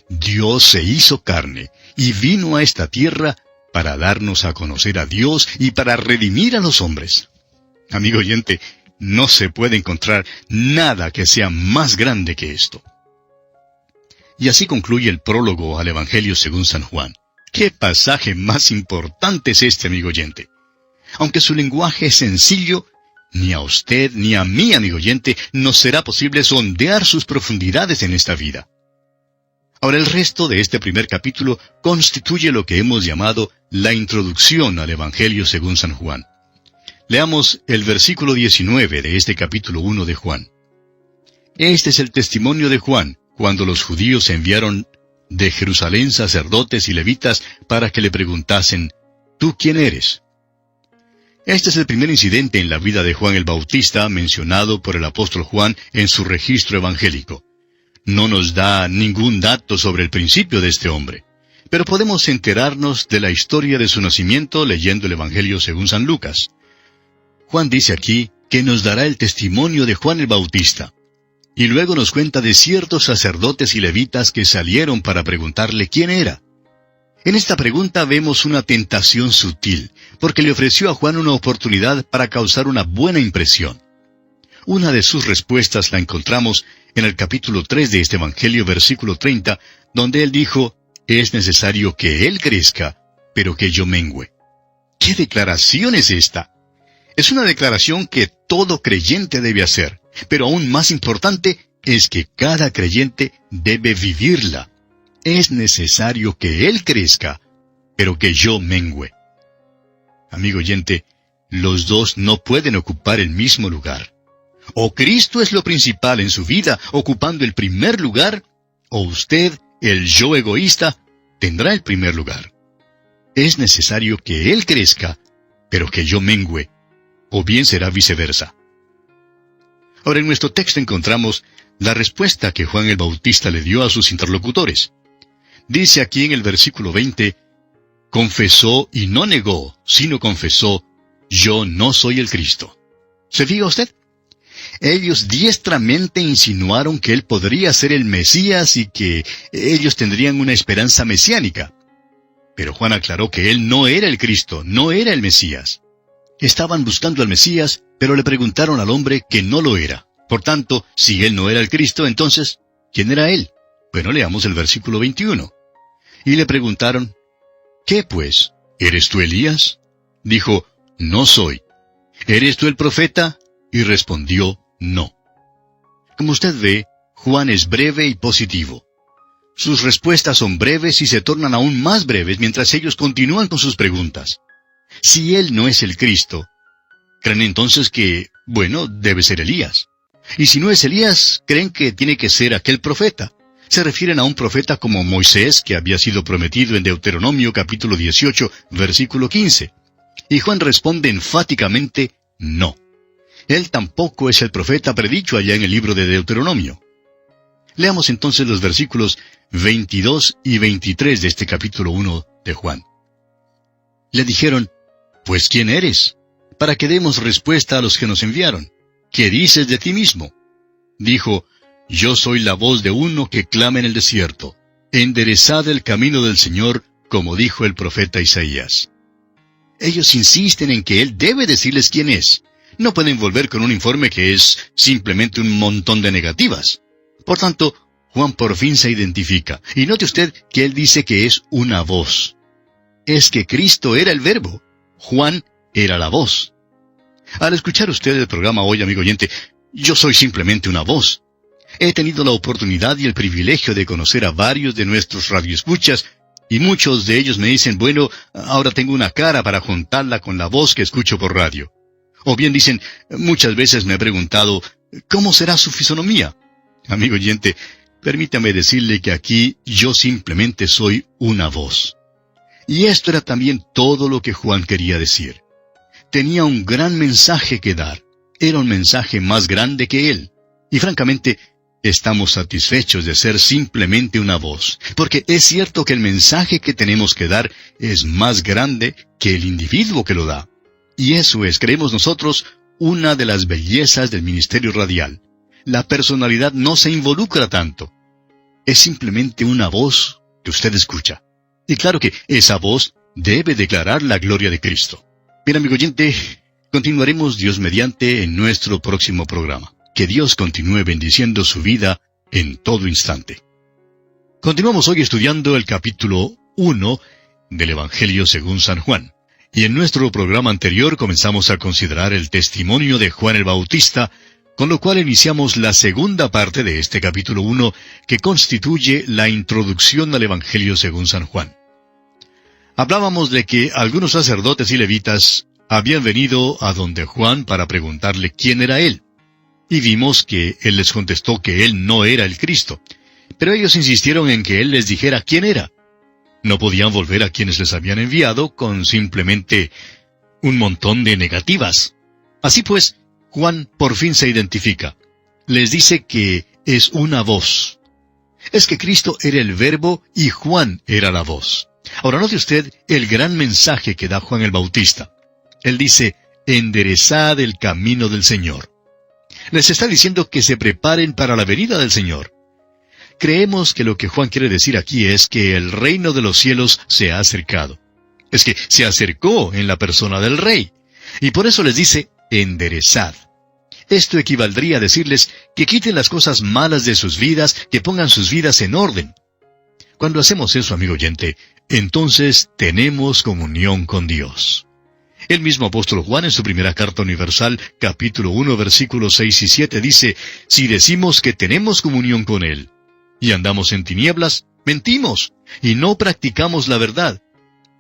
Dios se hizo carne y vino a esta tierra para darnos a conocer a Dios y para redimir a los hombres. Amigo oyente, no se puede encontrar nada que sea más grande que esto. Y así concluye el prólogo al Evangelio según San Juan. ¿Qué pasaje más importante es este, amigo oyente? Aunque su lenguaje es sencillo, ni a usted ni a mí, amigo oyente, nos será posible sondear sus profundidades en esta vida. Ahora el resto de este primer capítulo constituye lo que hemos llamado la introducción al Evangelio según San Juan. Leamos el versículo 19 de este capítulo 1 de Juan. Este es el testimonio de Juan, cuando los judíos enviaron de Jerusalén sacerdotes y levitas para que le preguntasen, ¿tú quién eres? Este es el primer incidente en la vida de Juan el Bautista mencionado por el apóstol Juan en su registro evangélico. No nos da ningún dato sobre el principio de este hombre, pero podemos enterarnos de la historia de su nacimiento leyendo el Evangelio según San Lucas. Juan dice aquí que nos dará el testimonio de Juan el Bautista. Y luego nos cuenta de ciertos sacerdotes y levitas que salieron para preguntarle quién era. En esta pregunta vemos una tentación sutil, porque le ofreció a Juan una oportunidad para causar una buena impresión. Una de sus respuestas la encontramos en el capítulo 3 de este Evangelio, versículo 30, donde él dijo, es necesario que él crezca, pero que yo mengüe. ¿Qué declaración es esta? Es una declaración que todo creyente debe hacer. Pero aún más importante es que cada creyente debe vivirla. Es necesario que Él crezca, pero que yo mengüe. Amigo oyente, los dos no pueden ocupar el mismo lugar. O Cristo es lo principal en su vida, ocupando el primer lugar, o usted, el yo egoísta, tendrá el primer lugar. Es necesario que Él crezca, pero que yo mengüe, o bien será viceversa. Ahora, en nuestro texto encontramos la respuesta que Juan el Bautista le dio a sus interlocutores. Dice aquí en el versículo 20, confesó y no negó, sino confesó, yo no soy el Cristo. ¿Se fija usted? Ellos diestramente insinuaron que él podría ser el Mesías y que ellos tendrían una esperanza mesiánica. Pero Juan aclaró que él no era el Cristo, no era el Mesías. Estaban buscando al Mesías, pero le preguntaron al hombre que no lo era. Por tanto, si él no era el Cristo, entonces, ¿quién era él? Bueno, leamos el versículo 21. Y le preguntaron, ¿qué pues? ¿Eres tú Elías? Dijo, no soy. ¿Eres tú el profeta? Y respondió, no. Como usted ve, Juan es breve y positivo. Sus respuestas son breves y se tornan aún más breves mientras ellos continúan con sus preguntas. Si él no es el Cristo, creen entonces que, debe ser Elías. Y si no es Elías, creen que tiene que ser aquel profeta. Se refieren a un profeta como Moisés, que había sido prometido en Deuteronomio capítulo 18, versículo 15. Y Juan responde enfáticamente, no. Él tampoco es el profeta predicho allá en el libro de Deuteronomio. Leamos entonces los versículos 22 y 23 de este capítulo 1 de Juan. Le dijeron, «Pues, ¿quién eres? Para que demos respuesta a los que nos enviaron. ¿Qué dices de ti mismo?» Dijo, «Yo soy la voz de uno que clama en el desierto. Enderezad el camino del Señor, como dijo el profeta Isaías». Ellos insisten en que él debe decirles quién es. No pueden volver con un informe que es simplemente un montón de negativas. Por tanto, Juan por fin se identifica. Y note usted que él dice que es una voz. Es que Cristo era el Verbo. Juan era la voz. Al escuchar usted el programa hoy, amigo oyente, yo soy simplemente una voz. He tenido la oportunidad y el privilegio de conocer a varios de nuestros radioescuchas, y muchos de ellos me dicen, bueno, ahora tengo una cara para juntarla con la voz que escucho por radio. O bien dicen, muchas veces me he preguntado, ¿cómo será su fisonomía? Amigo oyente, permítame decirle que aquí yo simplemente soy una voz. Y esto era también todo lo que Juan quería decir. Tenía un gran mensaje que dar. Era un mensaje más grande que él. Y francamente, estamos satisfechos de ser simplemente una voz, porque es cierto que el mensaje que tenemos que dar es más grande que el individuo que lo da. Y eso es, creemos nosotros, una de las bellezas del ministerio radial. La personalidad no se involucra tanto. Es simplemente una voz que usted escucha. Y claro que esa voz debe declarar la gloria de Cristo. Bien, amigo oyente, continuaremos Dios mediante en nuestro próximo programa. Que Dios continúe bendiciendo su vida en todo instante. Continuamos hoy estudiando el capítulo 1 del Evangelio según San Juan. Y en nuestro programa anterior comenzamos a considerar el testimonio de Juan el Bautista, con lo cual iniciamos la segunda parte de este capítulo 1, que constituye la introducción al Evangelio según San Juan. Hablábamos de que algunos sacerdotes y levitas habían venido a donde Juan para preguntarle quién era él. Y vimos que él les contestó que él no era el Cristo. Pero ellos insistieron en que él les dijera quién era. No podían volver a quienes les habían enviado con simplemente un montón de negativas. Así pues, Juan por fin se identifica. Les dice que es una voz. Es que Cristo era el Verbo y Juan era la voz. Ahora note usted el gran mensaje que da Juan el Bautista. Él dice, enderezad el camino del Señor. Les está diciendo que se preparen para la venida del Señor. Creemos que lo que Juan quiere decir aquí es que el reino de los cielos se ha acercado. Es que se acercó en la persona del Rey. Y por eso les dice, enderezad. Esto equivaldría a decirles que quiten las cosas malas de sus vidas, que pongan sus vidas en orden. Cuando hacemos eso, amigo oyente, entonces tenemos comunión con Dios. El mismo apóstol Juan en su primera carta universal, capítulo 1, versículos 6 y 7, dice, si decimos que tenemos comunión con Él, y andamos en tinieblas, mentimos, y no practicamos la verdad.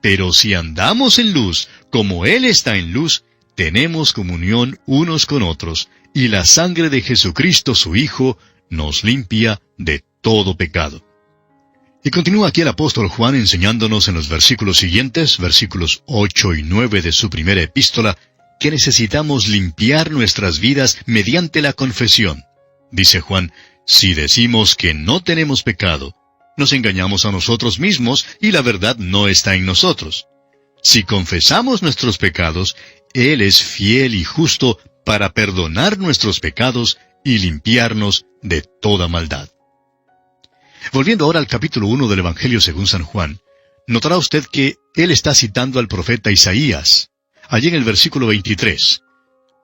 Pero si andamos en luz, como Él está en luz, tenemos comunión unos con otros, y la sangre de Jesucristo su Hijo nos limpia de todo pecado. Y continúa aquí el apóstol Juan enseñándonos en los versículos siguientes, versículos 8 y 9 de su primera epístola, que necesitamos limpiar nuestras vidas mediante la confesión. Dice Juan, si decimos que no tenemos pecado, nos engañamos a nosotros mismos y la verdad no está en nosotros. Si confesamos nuestros pecados, Él es fiel y justo para perdonar nuestros pecados y limpiarnos de toda maldad. Volviendo ahora al capítulo 1 del Evangelio según San Juan, notará usted que él está citando al profeta Isaías, allí en el versículo 23.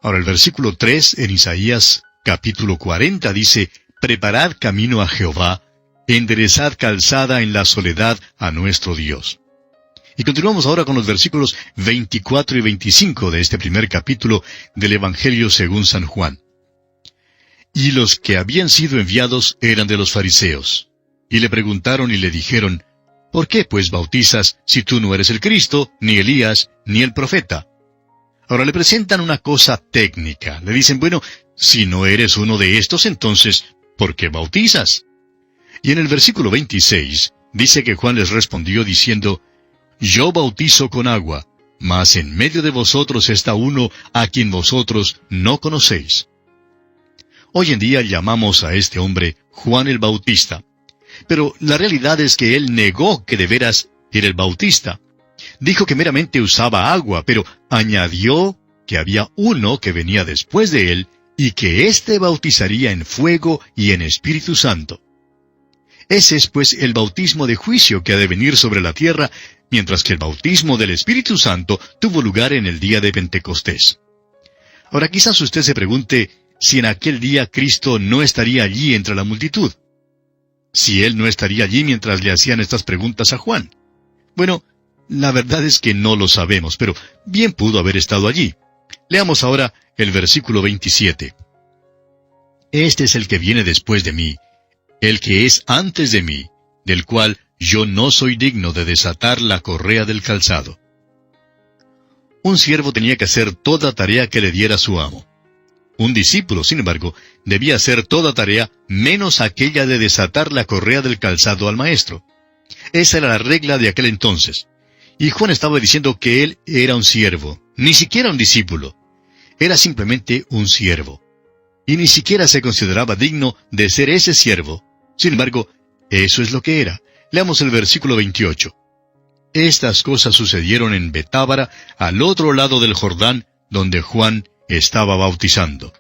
Ahora el versículo 3 en Isaías capítulo 40 dice, preparad camino a Jehová, enderezad calzada en la soledad a nuestro Dios. Y continuamos ahora con los versículos 24 y 25 de este primer capítulo del Evangelio según San Juan. Y los que habían sido enviados eran de los fariseos. Y le preguntaron y le dijeron, ¿por qué pues bautizas si tú no eres el Cristo, ni Elías, ni el profeta? Ahora le presentan una cosa técnica. Le dicen, bueno, si no eres uno de estos, entonces, ¿por qué bautizas? Y en el versículo 26 dice que Juan les respondió diciendo, yo bautizo con agua, mas en medio de vosotros está uno a quien vosotros no conocéis. Hoy en día llamamos a este hombre Juan el Bautista. Pero la realidad es que él negó que de veras era el Bautista. Dijo que meramente usaba agua, pero añadió que había uno que venía después de él y que éste bautizaría en fuego y en Espíritu Santo. Ese es, pues, el bautismo de juicio que ha de venir sobre la tierra, mientras que el bautismo del Espíritu Santo tuvo lugar en el día de Pentecostés. Ahora quizás usted se pregunte si en aquel día Cristo no estaría allí entre la multitud. Si Él no estaría allí mientras le hacían estas preguntas a Juan. Bueno, la verdad es que no lo sabemos, pero bien pudo haber estado allí. Leamos ahora el versículo 27. Este es el que viene después de mí, el que es antes de mí, del cual yo no soy digno de desatar la correa del calzado. Un siervo tenía que hacer toda tarea que le diera su amo. Un discípulo, sin embargo, debía hacer toda tarea menos aquella de desatar la correa del calzado al maestro. Esa era la regla de aquel entonces. Y Juan estaba diciendo que él era un siervo, ni siquiera un discípulo. Era simplemente un siervo. Y ni siquiera se consideraba digno de ser ese siervo. Sin embargo, eso es lo que era. Leamos el versículo 28. Estas cosas sucedieron en Betábara, al otro lado del Jordán, donde Juan estaba bautizando.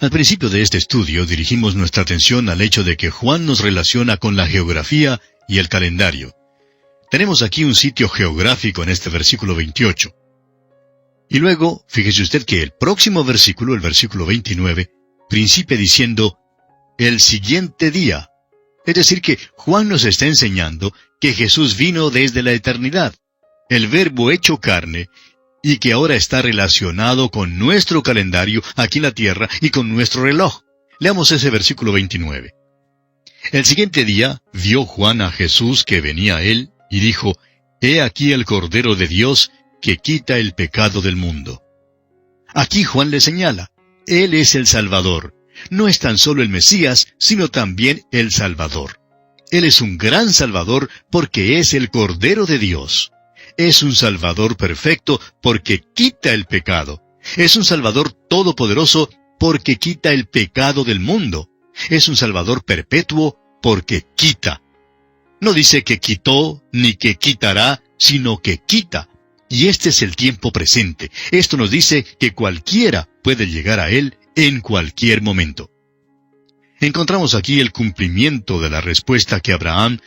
Al principio de este estudio dirigimos nuestra atención al hecho de que Juan nos relaciona con la geografía y el calendario. Tenemos aquí un sitio geográfico en este versículo 28. Y luego, fíjese usted que el próximo versículo, el versículo 29, principia diciendo, el siguiente día. Es decir que Juan nos está enseñando que Jesús vino desde la eternidad, el Verbo hecho carne, y que ahora está relacionado con nuestro calendario aquí en la tierra y con nuestro reloj. Leamos ese versículo 29. El siguiente día vio Juan a Jesús que venía a él, y dijo, He aquí el Cordero de Dios que quita el pecado del mundo. Aquí Juan le señala, Él es el Salvador. No es tan solo el Mesías, sino también el Salvador. Él es un gran Salvador porque es el Cordero de Dios. Es un Salvador perfecto porque quita el pecado. Es un Salvador todopoderoso porque quita el pecado del mundo. Es un Salvador perpetuo porque quita. No dice que quitó ni que quitará, sino que quita. Y este es el tiempo presente. Esto nos dice que cualquiera puede llegar a Él en cualquier momento. Encontramos aquí el cumplimiento de la respuesta que Abraham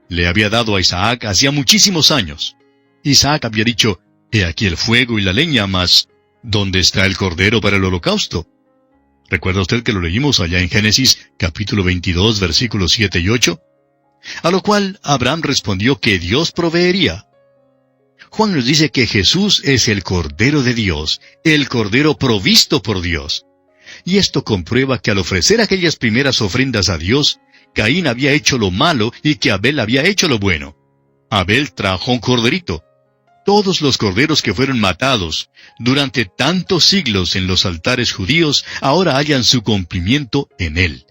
le había dado a Isaac hacía muchísimos años. Isaac había dicho, He aquí el fuego y la leña, mas ¿dónde está el cordero para el holocausto? ¿Recuerda usted que lo leímos allá en Génesis, capítulo 22, versículos 7 y 8? A lo cual Abraham respondió que Dios proveería. Juan nos dice que Jesús es el Cordero de Dios, el Cordero provisto por Dios. Y esto comprueba que al ofrecer aquellas primeras ofrendas a Dios, Caín había hecho lo malo y que Abel había hecho lo bueno. Abel trajo un corderito. Todos los corderos que fueron matados durante tantos siglos en los altares judíos ahora hallan su cumplimiento en él.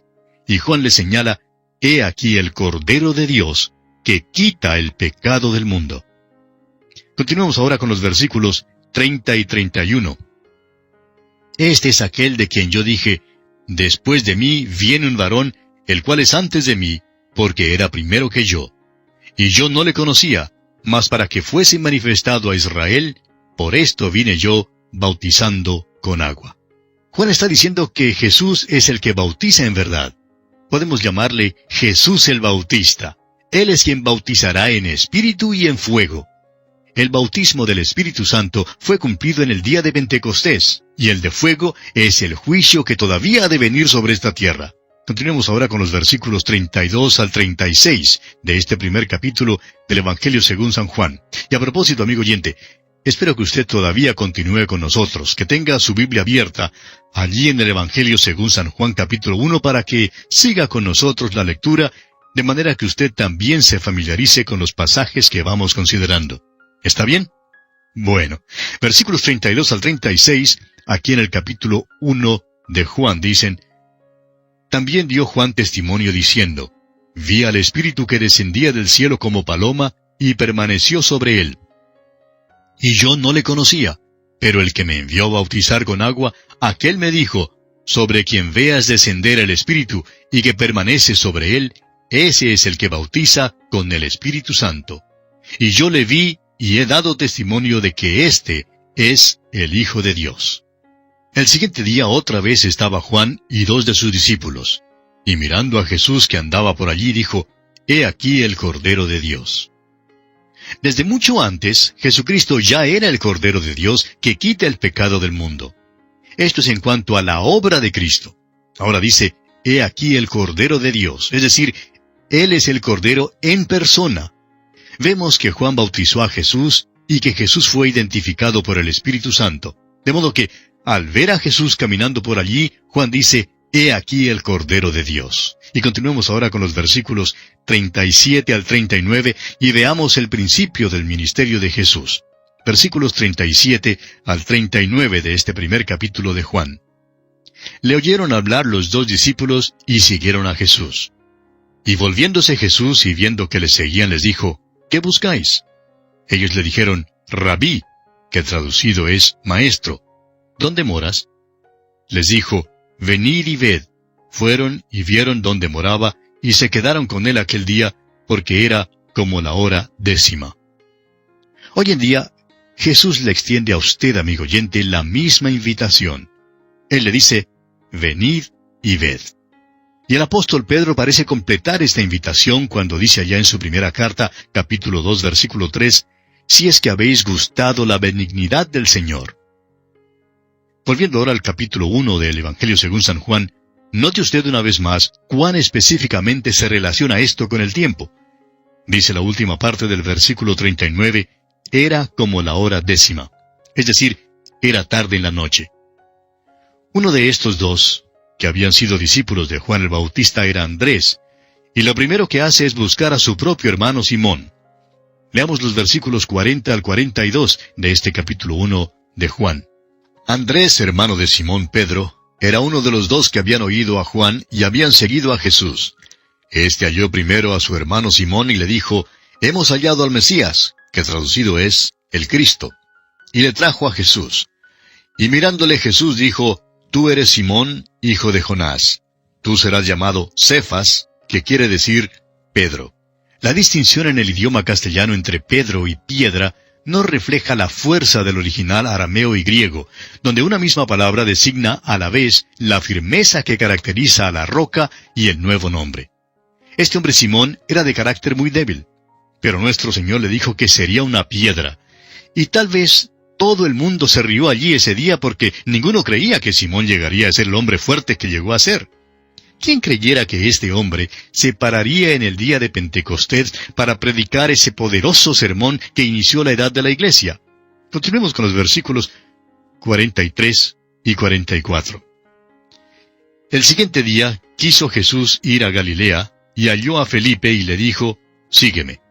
Y Juan le señala, He aquí el Cordero de Dios, que quita el pecado del mundo. Continuamos ahora con los versículos 30 y 31. Este es aquel de quien yo dije, Después de mí viene un varón, el cual es antes de mí, porque era primero que yo. Y yo no le conocía, mas para que fuese manifestado a Israel, por esto vine yo bautizando con agua. Juan está diciendo que Jesús es el que bautiza en verdad. Podemos llamarle Jesús el Bautista. Él es quien bautizará en espíritu y en fuego. El bautismo del Espíritu Santo fue cumplido en el día de Pentecostés, y el de fuego es el juicio que todavía ha de venir sobre esta tierra. Continuemos ahora con los versículos 32 al 36 de este primer capítulo del Evangelio según San Juan. Y a propósito, amigo oyente, espero que usted todavía continúe con nosotros, que tenga su Biblia abierta allí en el Evangelio según San Juan capítulo 1 para que siga con nosotros la lectura, de manera que usted también se familiarice con los pasajes que vamos considerando. ¿Está bien? Bueno, versículos 32 al 36, aquí en el capítulo 1 de Juan dicen, También dio Juan testimonio diciendo, Vi al Espíritu que descendía del cielo como paloma, y permaneció sobre él. Y yo no le conocía, pero el que me envió a bautizar con agua, aquel me dijo, Sobre quien veas descender el Espíritu, y que permanece sobre él, ese es el que bautiza con el Espíritu Santo. Y yo le vi, y he dado testimonio de que éste es el Hijo de Dios. El siguiente día otra vez estaba Juan y 2 de sus discípulos, y mirando a Jesús que andaba por allí, dijo, «He aquí el Cordero de Dios». Desde mucho antes, Jesucristo ya era el Cordero de Dios que quita el pecado del mundo. Esto es en cuanto a la obra de Cristo. Ahora dice, «He aquí el Cordero de Dios», es decir, Él es el Cordero en persona. Vemos que Juan bautizó a Jesús y que Jesús fue identificado por el Espíritu Santo. De modo que, al ver a Jesús caminando por allí, Juan dice, «He aquí el Cordero de Dios». Y continuemos ahora con los versículos 37 al 39 y veamos el principio del ministerio de Jesús. Versículos 37 al 39 de este primer capítulo de Juan. Le oyeron hablar los 2 discípulos y siguieron a Jesús. Y volviéndose Jesús y viendo que le seguían, les dijo, «¿Qué buscáis?» Ellos le dijeron, «Rabí», que traducido es Maestro, «¿dónde moras?» Les dijo, «Venid y ved». Fueron y vieron dónde moraba, y se quedaron con él aquel día, porque era como la hora 10. Hoy en día, Jesús le extiende a usted, amigo oyente, la misma invitación. Él le dice, «Venid y ved». Y el apóstol Pedro parece completar esta invitación cuando dice allá en su primera carta, capítulo 2, versículo 3, «Si es que habéis gustado la benignidad del Señor». Volviendo ahora al capítulo 1 del Evangelio según San Juan, note usted una vez más cuán específicamente se relaciona esto con el tiempo. Dice la última parte del versículo 39, «Era como la hora 10», es decir, era tarde en la noche. Uno de estos 2, que habían sido discípulos de Juan el Bautista, era Andrés, y lo primero que hace es buscar a su propio hermano Simón. Leamos los versículos 40 al 42 de este capítulo 1 de Juan. Andrés, hermano de Simón Pedro, era uno de los 2 que habían oído a Juan y habían seguido a Jesús. Este halló primero a su hermano Simón y le dijo, «Hemos hallado al Mesías», que traducido es, el Cristo. Y le trajo a Jesús. Y mirándole Jesús dijo, «Tú eres Simón, hijo de Jonás. Tú serás llamado Cefas», que quiere decir Pedro. La distinción en el idioma castellano entre Pedro y piedra no refleja la fuerza del original arameo y griego, donde una misma palabra designa a la vez la firmeza que caracteriza a la roca y el nuevo nombre. Este hombre Simón era de carácter muy débil, pero nuestro Señor le dijo que sería una piedra, y tal vez todo el mundo se rió allí ese día porque ninguno creía que Simón llegaría a ser el hombre fuerte que llegó a ser. ¿Quién creyera que este hombre se pararía en el día de Pentecostés para predicar ese poderoso sermón que inició la edad de la iglesia? Continuemos con los versículos 43 y 44. El siguiente día quiso Jesús ir a Galilea, y halló a Felipe y le dijo, «Sígueme».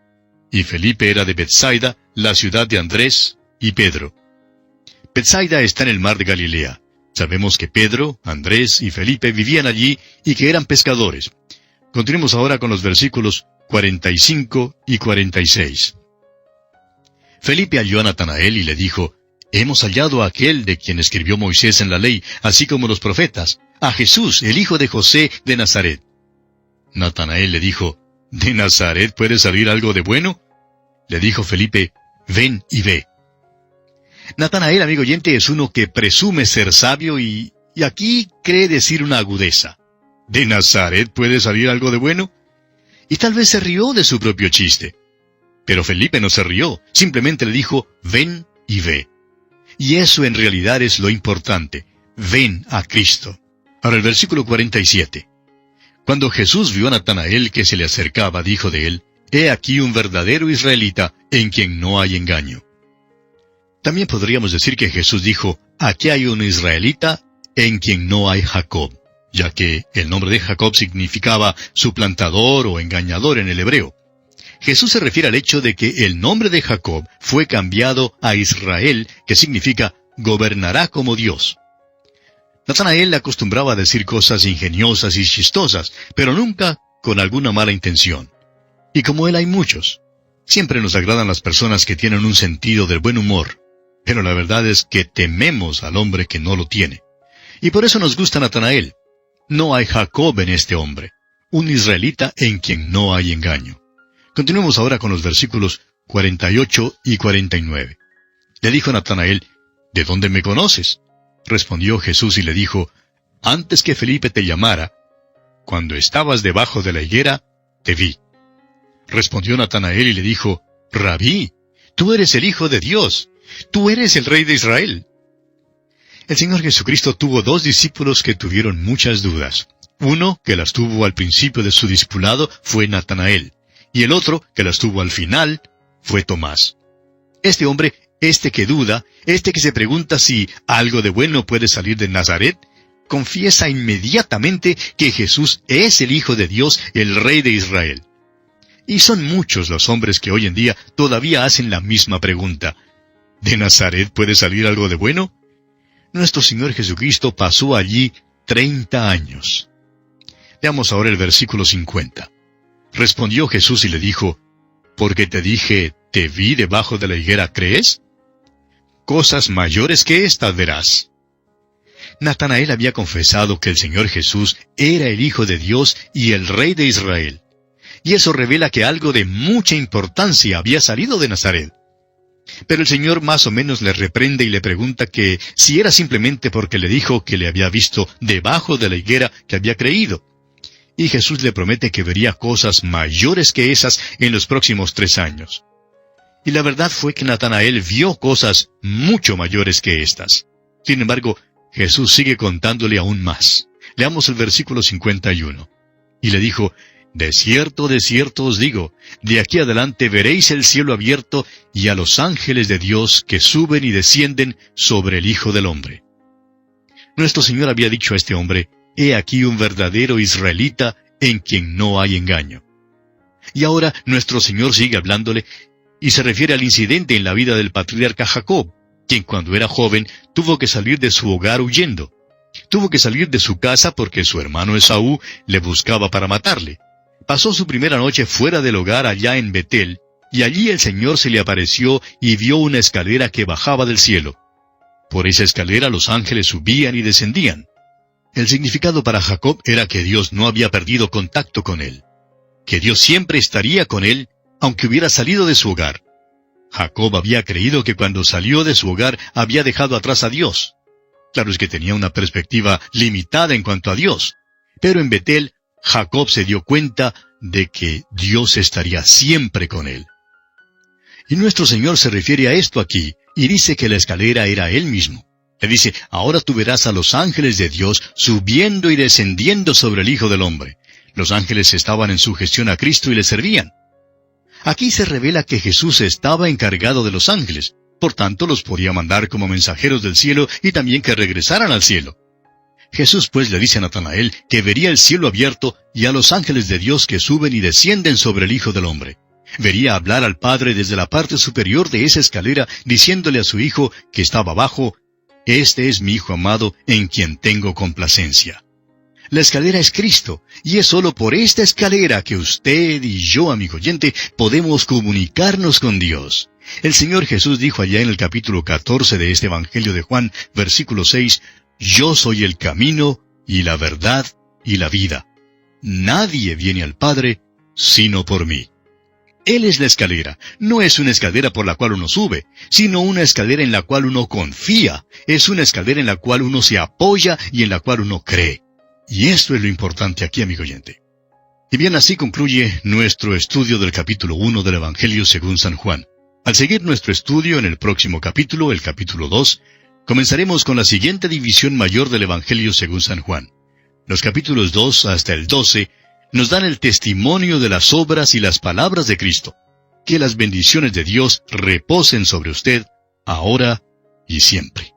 Y Felipe era de Betsaida, la ciudad de Andrés y Pedro. Betsaida está en el mar de Galilea. Sabemos que Pedro, Andrés y Felipe vivían allí y que eran pescadores. Continuemos ahora con los versículos 45 y 46. Felipe halló a Natanael y le dijo, «Hemos hallado a aquel de quien escribió Moisés en la ley, así como los profetas, a Jesús, el hijo de José de Nazaret». Natanael le dijo, «¿De Nazaret puede salir algo de bueno?». Le dijo Felipe, «Ven y ve». Natanael, amigo oyente, es uno que presume ser sabio y aquí cree decir una agudeza. ¿De Nazaret puede salir algo de bueno? Y tal vez se rió de su propio chiste. Pero Felipe no se rió, simplemente le dijo, «Ven y ve». Y eso en realidad es lo importante, ven a Cristo. Ahora el versículo 47. Cuando Jesús vio a Natanael que se le acercaba, dijo de él, «He aquí un verdadero israelita en quien no hay engaño». También podríamos decir que Jesús dijo, «Aquí hay un israelita en quien no hay Jacob», ya que el nombre de Jacob significaba suplantador o engañador en el hebreo. Jesús se refiere al hecho de que el nombre de Jacob fue cambiado a Israel, que significa gobernará como Dios. Natanael acostumbraba a decir cosas ingeniosas y chistosas, pero nunca con alguna mala intención. Y como él hay muchos. Siempre nos agradan las personas que tienen un sentido del buen humor. Pero la verdad es que tememos al hombre que no lo tiene. Y por eso nos gusta Natanael. No hay Jacob en este hombre, un israelita en quien no hay engaño. Continuemos ahora con los versículos 48 y 49. Le dijo Natanael, ¿de dónde me conoces? Respondió Jesús y le dijo, antes que Felipe te llamara, cuando estabas debajo de la higuera, te vi. Respondió Natanael y le dijo, Rabí, tú eres el Hijo de Dios, tú eres el Rey de Israel. El Señor Jesucristo tuvo dos discípulos que tuvieron muchas dudas. Uno, que las tuvo al principio de su discipulado, fue Natanael, y el otro, que las tuvo al final, fue Tomás. Este hombre, este que duda, este que se pregunta si algo de bueno puede salir de Nazaret, confiesa inmediatamente que Jesús es el Hijo de Dios, el Rey de Israel. Y son muchos los hombres que hoy en día todavía hacen la misma pregunta. ¿De Nazaret puede salir algo de bueno? Nuestro Señor Jesucristo pasó allí 30 años. Veamos ahora el versículo 50. Respondió Jesús y le dijo, «Porque te dije, te vi debajo de la higuera, ¿crees? Cosas mayores que estas verás». Natanael había confesado que el Señor Jesús era el Hijo de Dios y el Rey de Israel. Y eso revela que algo de mucha importancia había salido de Nazaret. Pero el Señor más o menos le reprende y le pregunta que si era simplemente porque le dijo que le había visto debajo de la higuera que había creído. Y Jesús le promete que vería cosas mayores que esas en los próximos 3 años. Y la verdad fue que Natanael vio cosas mucho mayores que estas. Sin embargo, Jesús sigue contándole aún más. Leamos el versículo 51. Y le dijo, de cierto os digo, de aquí adelante veréis el cielo abierto y a los ángeles de Dios que suben y descienden sobre el Hijo del Hombre. Nuestro Señor había dicho a este hombre, he aquí un verdadero israelita en quien no hay engaño. Y ahora nuestro Señor sigue hablándole y se refiere al incidente en la vida del patriarca Jacob, quien cuando era joven tuvo que salir de su hogar huyendo. Tuvo que salir de su casa porque su hermano Esaú le buscaba para matarle. Pasó su primera noche fuera del hogar allá en Betel, y allí el Señor se le apareció y vio una escalera que bajaba del cielo. Por esa escalera los ángeles subían y descendían. El significado para Jacob era que Dios no había perdido contacto con él, que Dios siempre estaría con él, aunque hubiera salido de su hogar. Jacob había creído que cuando salió de su hogar había dejado atrás a Dios. Claro es que tenía una perspectiva limitada en cuanto a Dios, pero en Betel, Jacob se dio cuenta de que Dios estaría siempre con él. Y nuestro Señor se refiere a esto aquí, y dice que la escalera era Él mismo. Le dice, ahora tú verás a los ángeles de Dios subiendo y descendiendo sobre el Hijo del Hombre. Los ángeles estaban en sujeción a Cristo y le servían. Aquí se revela que Jesús estaba encargado de los ángeles, por tanto los podía mandar como mensajeros del cielo y también que regresaran al cielo. Jesús pues le dice a Natanael que vería el cielo abierto y a los ángeles de Dios que suben y descienden sobre el Hijo del Hombre. Vería hablar al Padre desde la parte superior de esa escalera, diciéndole a su Hijo que estaba abajo, «Este es mi Hijo amado, en quien tengo complacencia». La escalera es Cristo, y es solo por esta escalera que usted y yo, amigo oyente, podemos comunicarnos con Dios. El Señor Jesús dijo allá en el capítulo 14 de este Evangelio de Juan, versículo 6, «Yo soy el camino, y la verdad, y la vida. Nadie viene al Padre, sino por mí». Él es la escalera. No es una escalera por la cual uno sube, sino una escalera en la cual uno confía. Es una escalera en la cual uno se apoya y en la cual uno cree. Y esto es lo importante aquí, amigo oyente. Y bien, así concluye nuestro estudio del capítulo 1 del Evangelio según San Juan. Al seguir nuestro estudio en el próximo capítulo, el capítulo 2, comenzaremos con la siguiente división mayor del Evangelio según San Juan. Los capítulos 2 hasta el 12 nos dan el testimonio de las obras y las palabras de Cristo. Que las bendiciones de Dios reposen sobre usted, ahora y siempre.